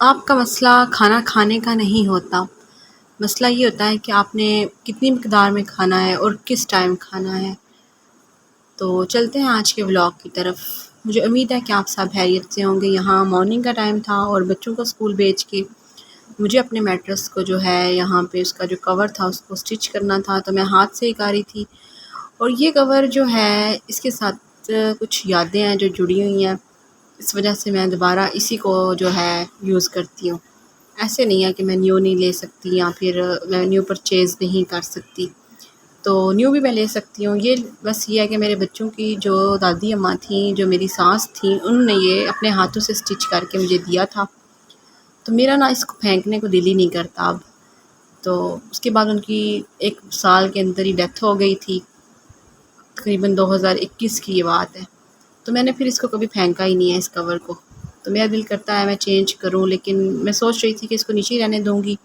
آپ کا مسئلہ کھانا کھانے کا نہیں ہوتا، مسئلہ یہ ہوتا ہے کہ آپ نے کتنی مقدار میں کھانا ہے اور کس ٹائم کھانا ہے۔ تو چلتے ہیں آج کے ولاگ کی طرف۔ مجھے امید ہے کہ آپ سب خیریت سے ہوں گے۔ یہاں مارننگ کا ٹائم تھا اور بچوں کو اسکول بھیج کے مجھے اپنے میٹرس کو جو ہے یہاں پہ اس کا جو کور تھا اس کو سٹچ کرنا تھا، تو میں ہاتھ سے ہی کر رہی تھی۔ اور یہ کور جو ہے اس کے ساتھ کچھ یادیں ہیں جو جڑی ہوئی ہیں، اس وجہ سے میں دوبارہ اسی کو جو ہے یوز کرتی ہوں۔ ایسے نہیں ہے کہ میں نیو نہیں لے سکتی یا پھر میں نیو پرچیز نہیں کر سکتی، تو نیو بھی میں لے سکتی ہوں۔ یہ بس یہ ہے کہ میرے بچوں کی جو دادی اماں تھیں، جو میری ساس تھیں، انہوں نے یہ اپنے ہاتھوں سے سٹچ کر کے مجھے دیا تھا، تو میرا نا اس کو پھینکنے کو دل ہی نہیں کرتا اب۔ تو اس کے بعد ان کی 1 سال کے اندر ہی ڈیتھ ہو گئی تھی، تقریباً 2021 کی یہ بات ہے۔ تو میں نے پھر اس کو کبھی پھینکا ہی نہیں ہے اس کور کو، تو میرا دل کرتا ہے میں چینج کروں، لیکن میں سوچ رہی تھی کہ اس کو نیچے ہی رہنے دوں گی،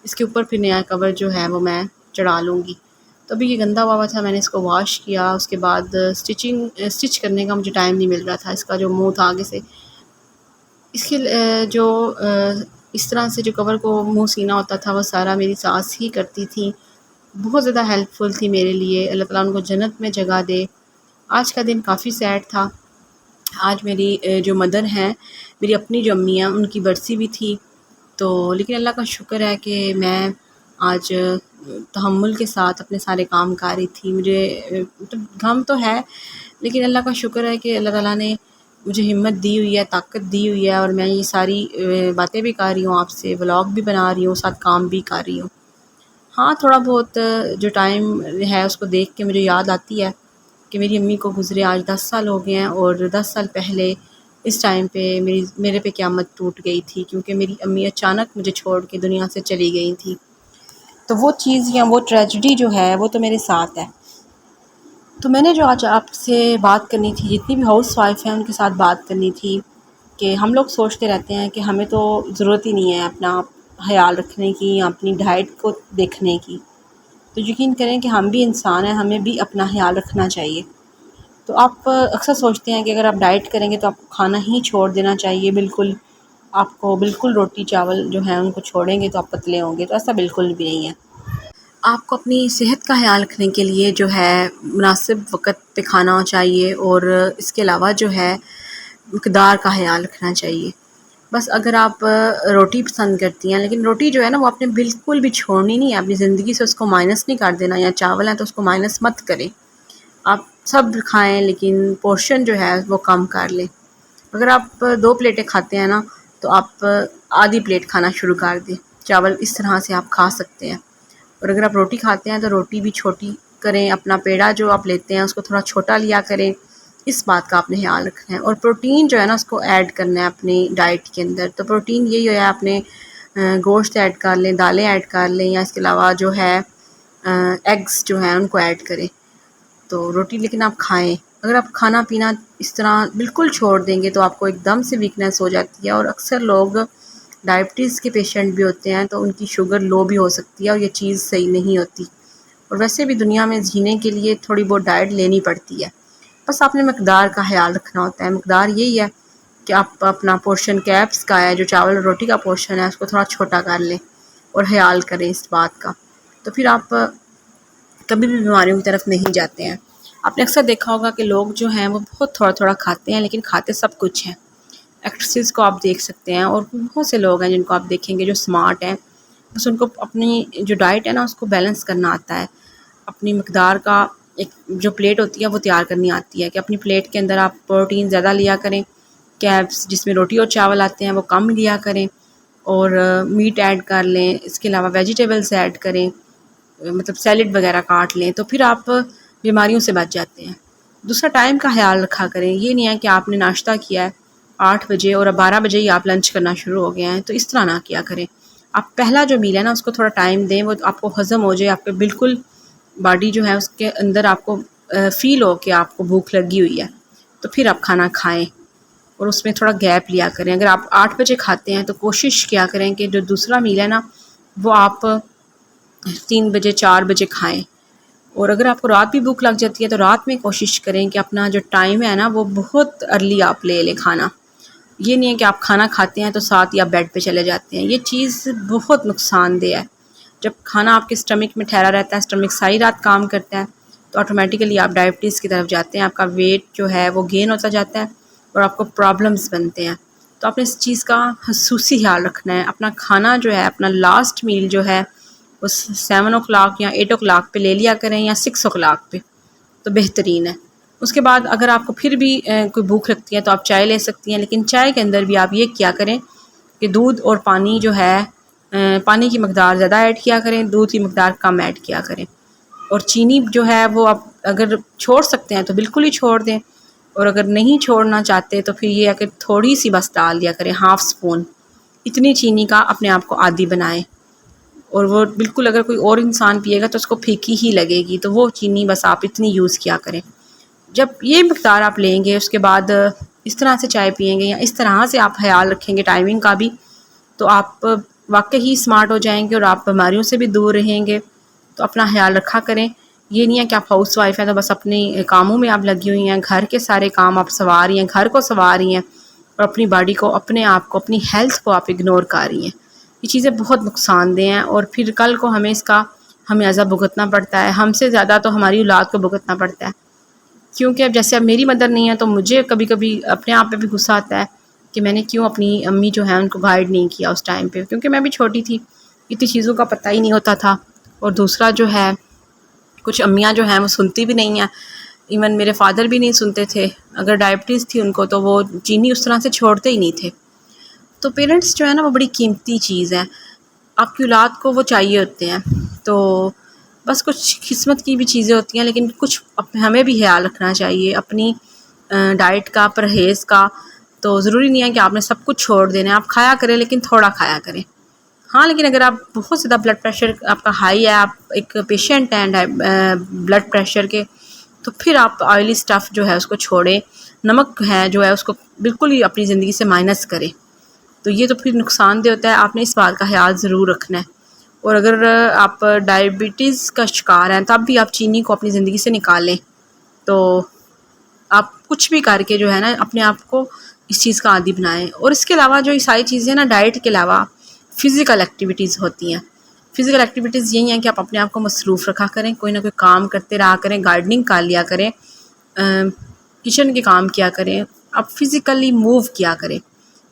اس کے اوپر پھر نیا کور جو ہے وہ میں چڑھا لوں گی۔ تو ابھی یہ گندا ہوا تھا، میں نے اس کو واش کیا، اس کے بعد سٹچ کرنے کا مجھے ٹائم نہیں مل رہا تھا۔ اس کا جو منہ تھا آگے سے، اس کے جو اس طرح سے جو کور کو منہ سینا ہوتا تھا وہ سارا میری ساس ہی کرتی تھی، بہت زیادہ ہیلپ فل تھی میرے لیے۔ اللہ تعالیٰ ان کو جنت میں جگہ دے۔ آج کا دن کافی سیڈ تھا۔ آج میری جو مدر ہیں، میری اپنی جو امی ہیں، ان کی برسی بھی تھی، تو لیکن اللہ کا شکر ہے کہ میں آج تحمل کے ساتھ اپنے سارے کام کر رہی تھی۔ مجھے غم تو ہے، لیکن اللہ کا شکر ہے کہ اللہ تعالیٰ نے مجھے ہمت دی ہوئی ہے، طاقت دی ہوئی ہے، اور میں یہ ساری باتیں بھی کر رہی ہوں، آپ سے ولاگ بھی بنا رہی ہوں، ساتھ کام بھی کر رہی ہوں۔ ہاں، تھوڑا بہت جو ٹائم ہے اس کو دیکھ کے مجھے یاد آتی ہے کہ میری امی کو گزرے آج 10 سال ہو گئے ہیں، اور 10 سال پہلے اس ٹائم پہ میرے پہ قیامت ٹوٹ گئی تھی، کیونکہ میری امی اچانک مجھے چھوڑ کے دنیا سے چلی گئی تھی۔ تو وہ چیز یا وہ ٹریجڈی جو ہے وہ تو میرے ساتھ ہے۔ تو میں نے جو آج آپ سے بات کرنی تھی، جتنی بھی ہاؤس وائف ہیں ان کے ساتھ بات کرنی تھی، کہ ہم لوگ سوچتے رہتے ہیں کہ ہمیں تو ضرورت ہی نہیں ہے اپنا خیال رکھنے کی یا اپنی ڈائٹ کو دیکھنے کی، تو یقین کریں کہ ہم بھی انسان ہیں، ہمیں بھی اپنا خیال رکھنا چاہیے۔ تو آپ اکثر سوچتے ہیں کہ اگر آپ ڈائٹ کریں گے تو آپ کو کھانا ہی چھوڑ دینا چاہیے، بالکل آپ کو بالکل روٹی چاول جو ہیں ان کو چھوڑیں گے تو آپ پتلے ہوں گے، تو ایسا بالکل بھی نہیں ہے۔ آپ کو اپنی صحت کا خیال رکھنے کے لیے جو ہے مناسب وقت پہ کھانا چاہیے، اور اس کے علاوہ جو ہے مقدار کا خیال رکھنا چاہیے۔ بس اگر آپ روٹی پسند کرتی ہیں، لیکن روٹی جو ہے نا وہ آپ نے بالکل بھی چھوڑنی نہیں ہے اپنی زندگی سے، اس کو مائنس نہیں کر دینا، یا چاول ہیں تو اس کو مائنس مت کریں، آپ سب کھائیں لیکن پورشن جو ہے وہ کم کر لیں۔ اگر آپ 2 پلیٹیں کھاتے ہیں نا تو آپ آدھی پلیٹ کھانا شروع کر دیں، چاول اس طرح سے آپ کھا سکتے ہیں۔ اور اگر آپ روٹی کھاتے ہیں تو روٹی بھی چھوٹی کریں، اپنا پیڑا جو آپ لیتے ہیں اس کو تھوڑا چھوٹا لیا کریں، اس بات کا آپ نے خیال رکھنا ہے۔ اور پروٹین جو ہے نا اس کو ایڈ کرنا ہے اپنی ڈائٹ کے اندر، تو پروٹین یہی ہے آپ نے گوشت ایڈ کر لیں، دالیں ایڈ کر لیں، یا اس کے علاوہ جو ہے ایگز جو ہیں ان کو ایڈ کریں۔ تو روٹی لیکن آپ کھائیں۔ اگر آپ کھانا پینا اس طرح بالکل چھوڑ دیں گے تو آپ کو ایک دم سے ویکنیس ہو جاتی ہے، اور اکثر لوگ ڈائبٹیز کے پیشنٹ بھی ہوتے ہیں تو ان کی شوگر لو بھی ہو سکتی ہے، اور یہ چیز صحیح نہیں ہوتی۔ اور ویسے بھی دنیا میں جینے کے لیے تھوڑی بہت ڈائٹ لینی پڑتی ہے، بس آپ نے مقدار کا خیال رکھنا ہوتا ہے۔ مقدار یہی ہے کہ آپ اپنا پورشن کیپس کا ہے، جو چاول اور روٹی کا پورشن ہے، اس کو تھوڑا چھوٹا کر لیں اور خیال کریں اس بات کا، تو پھر آپ کبھی بھی بیماریوں کی طرف نہیں جاتے ہیں۔ آپ نے اکثر دیکھا ہوگا کہ لوگ جو ہیں وہ بہت تھوڑا تھوڑا کھاتے ہیں، لیکن کھاتے سب کچھ ہیں۔ ایکٹریسز کو آپ دیکھ سکتے ہیں، اور بہت سے لوگ ہیں جن کو آپ دیکھیں گے جو سمارٹ ہیں، بس ان کو اپنی جو ڈائٹ ہے نا اس کو بیلنس کرنا آتا ہے، اپنی مقدار کا ایک جو پلیٹ ہوتی ہے وہ تیار کرنی آتی ہے، کہ اپنی پلیٹ کے اندر آپ پروٹین زیادہ لیا کریں، کیبس جس میں روٹی اور چاول آتے ہیں وہ کم لیا کریں، اور میٹ ایڈ کر لیں، اس کے علاوہ ویجیٹیبلس ایڈ کریں، مطلب سیلڈ وغیرہ کاٹ لیں، تو پھر آپ بیماریوں سے بچ جاتے ہیں۔ دوسرا، ٹائم کا خیال رکھا کریں، یہ نہیں ہے کہ آپ نے ناشتہ کیا ہے 8 بجے اور اب 12 بجے ہی آپ لنچ کرنا شروع ہو گئے ہیں، تو اس طرح نہ کیا کریں۔ آپ پہلا جو میل ہے نا اس کو تھوڑا ٹائم دیں، وہ آپ کو ہضم ہو جائے، آپ کے بالکل باڈی جو ہے اس کے اندر آپ کو فیل ہو کہ آپ کو بھوک لگی ہوئی ہے، تو پھر آپ کھانا کھائیں، اور اس میں تھوڑا گیپ لیا کریں۔ اگر آپ 8 بجے کھاتے ہیں تو کوشش کیا کریں کہ جو دوسرا میل ہے نا وہ آپ 3 بجے 4 بجے کھائیں۔ اور اگر آپ کو رات بھی بھوک لگ جاتی ہے تو رات میں کوشش کریں کہ اپنا جو ٹائم ہے نا وہ بہت ارلی آپ لے لیں کھانا، یہ نہیں ہے کہ آپ کھانا کھاتے ہیں تو ساتھ ہی آپ بیڈ پہ چلے جاتے ہیں، یہ چیز بہت نقصان دہ ہے۔ جب کھانا آپ کے اسٹمک میں ٹھہرا رہتا ہے، اسٹمک ساری رات کام کرتا ہے، تو آٹومیٹیکلی آپ ڈائبٹیز کی طرف جاتے ہیں، آپ کا ویٹ جو ہے وہ گین ہوتا جاتا ہے اور آپ کو پرابلمس بنتے ہیں۔ تو آپ نے اس چیز کا خصوصی خیال رکھنا ہے۔ اپنا کھانا جو ہے، اپنا لاسٹ میل جو ہے وہ 7 o'clock یا 8 o'clock پہ لے لیا کریں، یا 6 o'clock پہ، تو بہترین ہے۔ اس کے بعد اگر آپ کو پھر بھی کوئی بھوک لگتی ہے تو آپ چائے لے سکتی ہیں، لیکن چائے کے اندر بھی آپ یہ کیا کریں کہ دودھ اور پانی جو ہے، پانی کی مقدار زیادہ ایڈ کیا کریں، دودھ کی مقدار کم ایڈ کیا کریں، اور چینی جو ہے وہ آپ اگر چھوڑ سکتے ہیں تو بالکل ہی چھوڑ دیں، اور اگر نہیں چھوڑنا چاہتے تو پھر یہ ہے کہ تھوڑی سی بس ڈال دیا کریں، ½ اسپون، اتنی چینی کا اپنے آپ کو عادی بنائیں۔ اور وہ بالکل اگر کوئی اور انسان پیے گا تو اس کو پھیکی ہی لگے گی، تو وہ چینی بس آپ اتنی یوز کیا کریں۔ جب یہ مقدار آپ لیں گے، اس کے بعد اس طرح سے چائے پئیں گے، یا اس طرح سے آپ خیال رکھیں گے ٹائمنگ کا بھی، تو آپ واقعی اسمارٹ ہو جائیں گے اور آپ بیماریوں سے بھی دور رہیں گے۔ تو اپنا خیال رکھا کریں۔ یہ نہیں ہے کہ آپ ہاؤس وائف ہیں تو بس اپنے کاموں میں آپ لگی ہوئی ہیں، گھر کے سارے کام آپ سنوار رہی ہیں، گھر کو سنوار رہی ہیں، اور اپنی باڈی کو، اپنے آپ کو، اپنی ہیلتھ کو آپ اگنور کر رہی ہیں۔ یہ چیزیں بہت نقصان دہ ہیں، اور پھر کل کو ہمیں اس کا خمیازہ بھگتنا پڑتا ہے۔ ہم سے زیادہ تو ہماری اولاد کو بھگتنا پڑتا ہے، کیونکہ اب جیسے اب میری مدر نہیں ہے تو مجھے کبھی کبھی اپنے آپ پہ بھی غصہ آتا ہے کہ میں نے کیوں اپنی امی جو ہیں ان کو گائیڈ نہیں کیا اس ٹائم پہ، کیونکہ میں بھی چھوٹی تھی، اتنی چیزوں کا پتہ ہی نہیں ہوتا تھا۔ اور دوسرا جو ہے، کچھ امیاں جو ہیں وہ سنتی بھی نہیں ہیں، ایون میرے فادر بھی نہیں سنتے تھے، اگر ڈائبٹیز تھی ان کو تو وہ چینی اس طرح سے چھوڑتے ہی نہیں تھے۔ تو پیرنٹس جو ہے نا وہ بڑی قیمتی چیز ہے، آپ کی اولاد کو وہ چاہیے ہوتے ہیں۔ تو بس کچھ قسمت کی بھی چیزیں ہوتی ہیں، لیکن کچھ ہمیں بھی خیال رکھنا چاہیے اپنی ڈائٹ کا، پرہیز کا۔ تو ضروری نہیں ہے کہ آپ نے سب کچھ چھوڑ دینا ہے، آپ کھایا کریں لیکن تھوڑا کھایا کریں۔ ہاں، لیکن اگر آپ بہت زیادہ بلڈ پریشر آپ کا ہائی ہے، آپ ایک پیشنٹ ہیں بلڈ پریشر کے، تو پھر آپ آئلی سٹف جو ہے اس کو چھوڑیں، نمک ہے جو ہے اس کو بالکل ہی اپنی زندگی سے مائنس کریں۔ تو یہ تو پھر نقصان دہ ہوتا ہے، آپ نے اس بات کا خیال ضرور رکھنا ہے۔ اور اگر آپ ڈائبٹیز کا شکار ہیں تب بھی آپ چینی کو اپنی زندگی سے نکالیں، تو آپ کچھ بھی کر کے جو ہے نا اپنے آپ کو اس چیز کا عادی بنائیں۔ اور اس کے علاوہ جو یہ ساری چیزیں نا، ڈائٹ کے علاوہ فزیکل ایکٹیویٹیز ہوتی ہیں۔ فزیکل ایکٹیویٹیز یہی ہیں کہ آپ اپنے آپ کو مصروف رکھا کریں، کوئی نہ کوئی کام کرتے رہا کریں، گارڈننگ کر لیا کریں، کچن کے کام کیا کریں، آپ فزیکلی موو کیا کریں،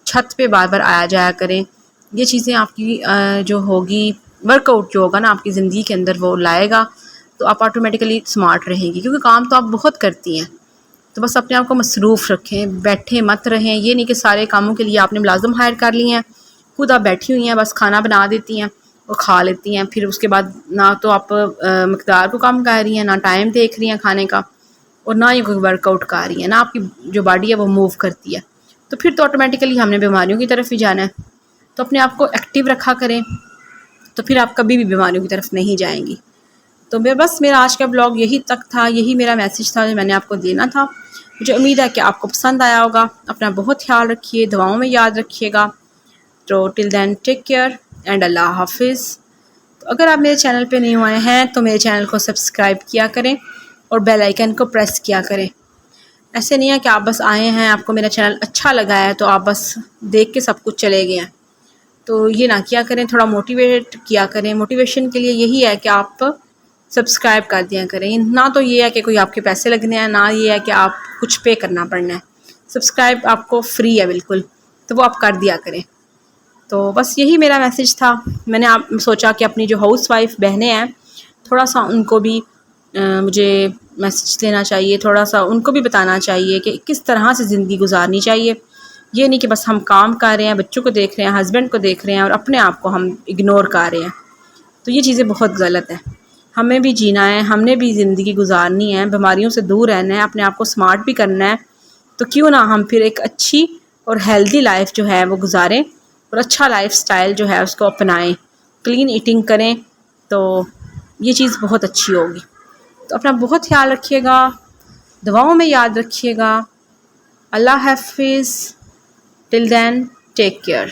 چھت پہ بار بار آیا جایا کریں۔ یہ چیزیں آپ کی جو ہوگی، ورک آؤٹ جو ہوگا نا آپ کی زندگی کے اندر وہ لائے گا، تو آپ آٹومیٹیکلی اسمارٹ رہیں گی، کیونکہ کام تو آپ بہت کرتی ہیں۔ تو بس اپنے آپ کو مصروف رکھیں، بیٹھیں مت رہیں۔ یہ نہیں کہ سارے کاموں کے لیے آپ نے ملازم ہائر کر لی ہیں، خود آپ بیٹھی ہوئی ہیں، بس کھانا بنا دیتی ہیں اور کھا لیتی ہیں، پھر اس کے بعد نہ تو آپ مقدار کو کم کر رہی ہیں، نہ ٹائم دیکھ رہی ہیں کھانے کا، اور نہ ہی کوئی ورک آؤٹ کر رہی ہیں، نہ آپ کی جو باڈی ہے وہ موو کرتی ہے۔ تو پھر تو آٹومیٹیکلی ہم نے بیماریوں کی طرف ہی جانا ہے۔ تو اپنے آپ کو ایکٹیو رکھا کریں، تو پھر آپ کبھی بھی بیماریوں کی طرف نہیں جائیں گی۔ تو بس میرا آج کا بلاگ یہی تک تھا، یہی میرا میسیج تھا جو میں نے آپ کو دینا تھا۔ مجھے امید ہے کہ آپ کو پسند آیا ہوگا۔ اپنا بہت خیال رکھیے، دعاؤں میں یاد رکھیے گا۔ تو ٹل دین ٹیک کیئر اینڈ اللہ حافظ۔ تو اگر آپ میرے چینل پہ نہیں ہوئے ہیں تو میرے چینل کو سبسکرائب کیا کریں اور بیل آئیکن کو پریس کیا کریں۔ ایسے نہیں ہے کہ آپ بس آئے ہیں، آپ کو میرا چینل اچھا لگا ہے تو آپ بس دیکھ کے سب کچھ چلے گئے ہیں، تو یہ نہ کیا کریں، تھوڑا موٹیویٹ کیا کریں۔ موٹیویشن کے لیے یہی ہے کہ آپ سبسکرائب کر دیا کریں، نہ تو یہ ہے کہ کوئی آپ کے پیسے لگنے ہیں، نہ یہ ہے کہ آپ کچھ پے کرنا پڑنا ہے۔ سبسکرائب آپ کو فری ہے بالکل، تو وہ آپ کر دیا کریں۔ تو بس یہی میرا میسیج تھا۔ میں نے سوچا کہ اپنی جو ہاؤس وائف بہنیں ہیں، تھوڑا سا ان کو بھی مجھے میسیج دینا چاہیے، تھوڑا سا ان کو بھی بتانا چاہیے کہ کس طرح سے زندگی گزارنی چاہیے۔ یہ نہیں کہ بس ہم کام کر رہے ہیں، بچوں کو دیکھ رہے ہیں، ہسبینڈ کو دیکھ رہے ہیں، اور اپنے آپ کو ہم اگنور کر رہے ہیں۔ تو یہ چیزیں بہت غلط ہیں۔ ہمیں بھی جینا ہے، ہم نے بھی زندگی گزارنی ہے، بیماریوں سے دور رہنا ہے، اپنے آپ کو اسمارٹ بھی کرنا ہے۔ تو کیوں نہ ہم پھر ایک اچھی اور ہیلدی لائف جو ہے وہ گزاریں، اور اچھا لائف سٹائل جو ہے اس کو اپنائیں، کلین ایٹنگ کریں، تو یہ چیز بہت اچھی ہوگی۔ تو اپنا بہت خیال رکھیے گا، دعاؤں میں یاد رکھیے گا۔ اللہ حافظ۔ ٹل دین ٹیک کیئر۔